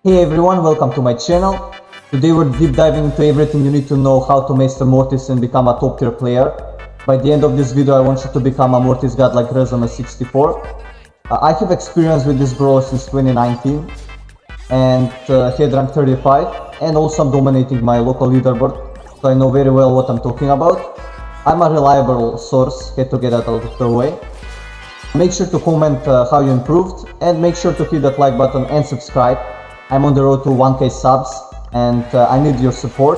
Hey everyone, welcome to my channel. Today we're deep diving into everything you need to know how to master Mortis and become a top tier player. By the end of this video I want you to become a Mortis god like Resume 64. I have experience with this brawler since 2019 and had rank 35, and also I'm dominating my local leaderboard, so I know very well what I'm talking about. I'm a reliable source, had to get that out of the way. Make sure to comment how you improved, and make sure to hit that like button and subscribe. I'm on the road to 1k subs and I need your support.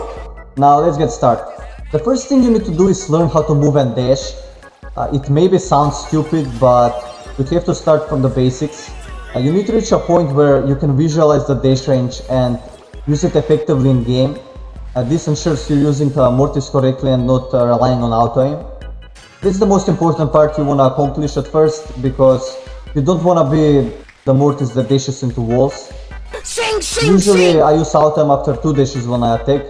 Now let's get started. The first thing you need to do is learn how to move and dash. It maybe sounds stupid, but you have to start from the basics. You need to reach a point where you can visualize the dash range and use it effectively in game. This ensures you're using Mortis correctly and not relying on auto aim. This is the most important part you want to accomplish at first, because you don't want to be the Mortis that dashes into walls. Usually I use auto aim after 2 dashes when I attack,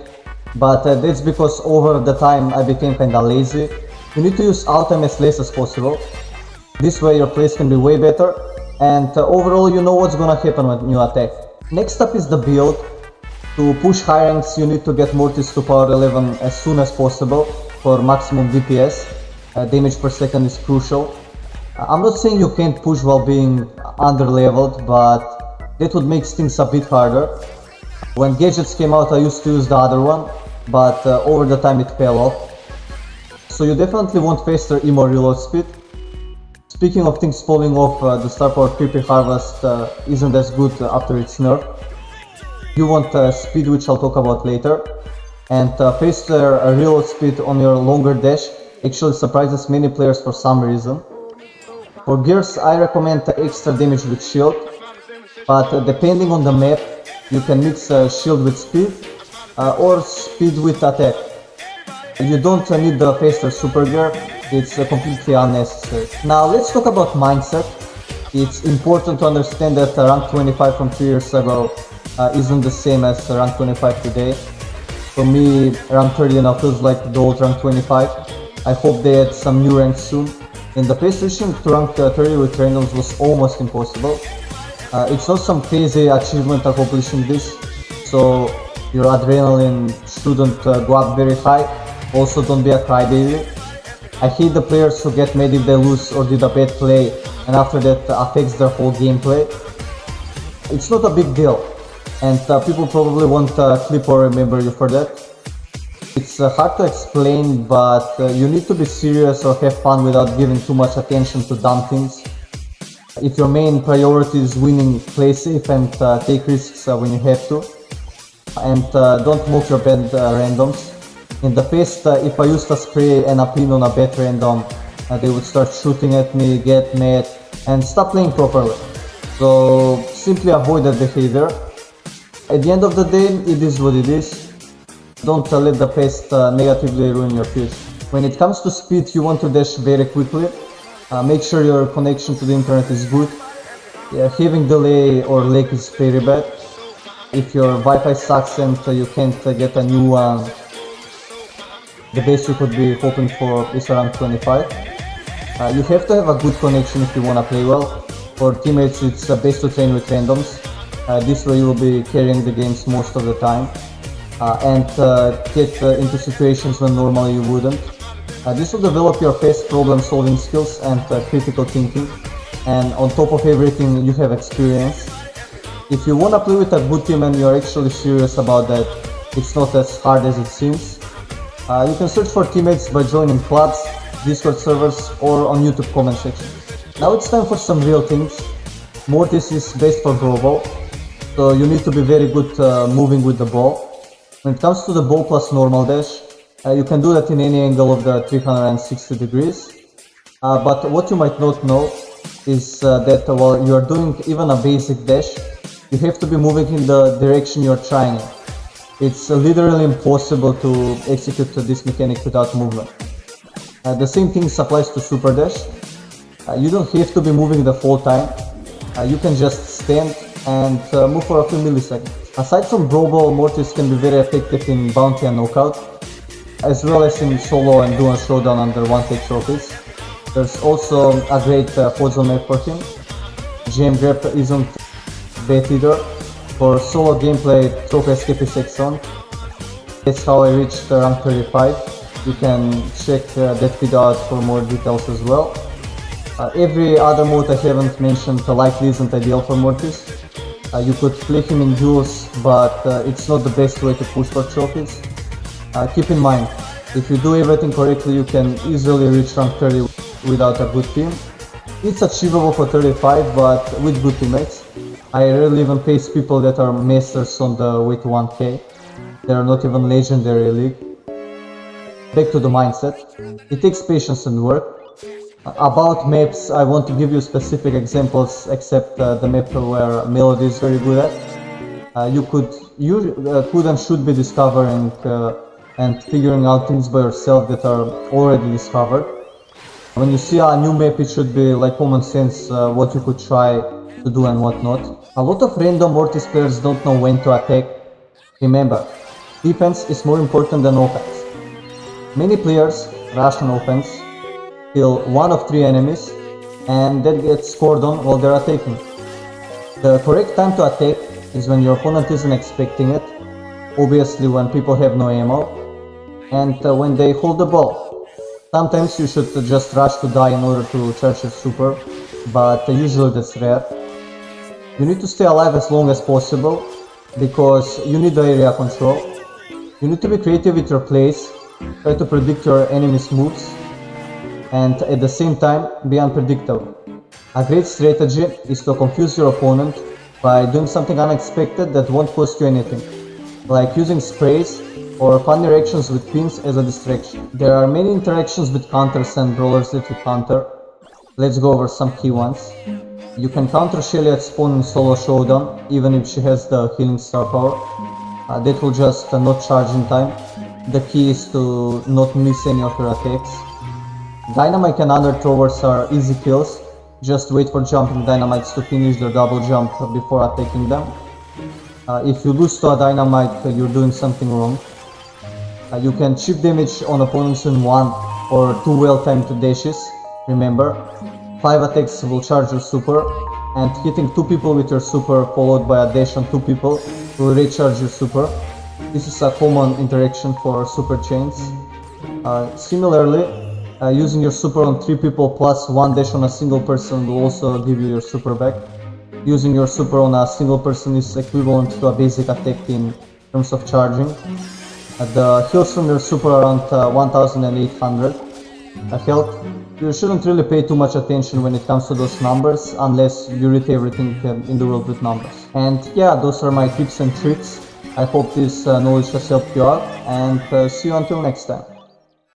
but that's because over the time I became kinda lazy. You need to use auto aim as less as possible. This way your plays can be way better, and overall you know what's gonna happen when you attack. Next up is the build. To push high ranks you need to get Mortis to power 11 as soon as possible for maximum DPS. Damage per second is crucial. I'm not saying you can't push while being under leveled, but that would make things a bit harder. When gadgets came out I used to use the other one, but over the time it fell off. So you definitely want faster emo reload speed. Speaking of things falling off, the star power creepy harvest isn't as good after its nerf. You want speed, which I'll talk about later, and faster reload speed on your longer dash actually surprises many players for some reason. For gears I recommend extra damage with shield, but depending on the map you can mix shield with speed or speed with attack. You don't need the faster super gear, it's completely unnecessary. Now let's talk about mindset. It's important to understand that rank 25 from 3 years ago isn't the same as rank 25 today. For me, rank 30 now feels like the old rank 25. I hope they add some new ranks soon. In the past, reaching to rank 30 with randoms was almost impossible. It's not some crazy achievement accomplishing this, so your adrenaline shouldn't go up very high. Also, don't be a crybaby. I hate the players who get mad if they lose or did a bad play, and after that affects their whole gameplay. It's not a big deal, and people probably won't clip or remember you for that. It's hard to explain, but you need to be serious or have fun without giving too much attention to dumb things. If your main priority is winning, play safe and take risks when you have to. And don't mock your bad randoms. In the past, if I used a spray and a pin on a bad random, they would start shooting at me, get mad, and stop playing properly. So simply avoid that behavior. At the end of the day, it is what it is. Don't let the past negatively ruin your future. When it comes to speed, you want to dash very quickly. Make sure your connection to the internet is good. Having delay or lag is very bad. If your Wi-Fi sucks and you can't get a new one, the best you could be hoping for is around 25. You have to have a good connection if you want to play well. For teammates it's best to train with randoms. This way you will be carrying the games most of the time. And get into situations when normally you wouldn't. This will develop your fast problem solving skills and critical thinking, and on top of everything you have experience. If you wanna play with a good team and you're actually serious about that, it's not as hard as it seems. You can search for teammates by joining clubs, Discord servers, or on YouTube comment section. Now it's time for some real things. Mortis is best for Brawl Ball, so you need to be very good moving with the ball. When it comes to the ball plus normal dash, you can do that in any angle of the 360 degrees. But what you might not know is that while you are doing even a basic dash, you have to be moving in the direction you are trying in. It's literally impossible to execute this mechanic without movement. The same thing applies to super dash. You don't have to be moving the whole time. You can just stand and move for a few milliseconds. Aside from Brawl Ball, Mortis can be very effective in bounty and knockout, as well as in solo and duo showdown under 1k trophies. There's also a great Podzol map for him. GM grab isn't bad either. For solo gameplay, trophy escape is excellent. That's how I reached rank 35. You can check that video out for more details as well. Every other mode I haven't mentioned likely isn't ideal for Mortis. You could play him in duels, but it's not the best way to push for trophies. Keep in mind, if you do everything correctly, you can easily reach rank 30 without a good team. It's achievable for 35, but with good teammates. I rarely even face people that are masters on the way to 1k. They are not even legendary league. Back to the mindset. It takes patience and work. About maps, I want to give you specific examples, except the map where Melody is very good at. You could and should be discovering and figuring out things by yourself that are already discovered. When you see a new map, it should be like common sense what you could try to do and what not. A lot of random Mortis players don't know when to attack. Remember, defense is more important than offense. Many players rush on offense, kill one of 3 enemies, and then get scored on while they're attacking. The correct time to attack is when your opponent isn't expecting it, obviously when people have no ammo, and when they hold the ball. Sometimes you should just rush to die in order to charge your super, but usually that's rare. You need to stay alive as long as possible, because you need the area control. You need to be creative with your plays, try to predict your enemy's moves, and at the same time be unpredictable. A great strategy is to confuse your opponent by doing something unexpected that won't cost you anything, like using sprays or funny reactions with pins as a distraction. There are many interactions with counters and brawlers that you counter. Let's go over some key ones. You can counter Shelly at spawn in solo showdown, even if she has the healing star power. That will just not charge in time. The key is to not miss any of your attacks. Dynamite and other throwers are easy kills. Just wait for jumping dynamites to finish their double jump before attacking them. If you lose to a dynamite, you're doing something wrong. You can chip damage on opponents in 1 or 2 well-timed dashes. Remember, 5 attacks will charge your super, and hitting 2 people with your super followed by a dash on 2 people will recharge your super. This is a common interaction for super chains. Similarly, using your super on 3 people plus 1 dash on a single person will also give you your super back. Using your super on a single person is equivalent to a basic attack in terms of charging. The heals from your super are around 1800 health. You shouldn't really pay too much attention when it comes to those numbers, unless you read everything in the world with numbers. And yeah, those are my tips and tricks. I hope this knowledge has helped you out, and see you until next time.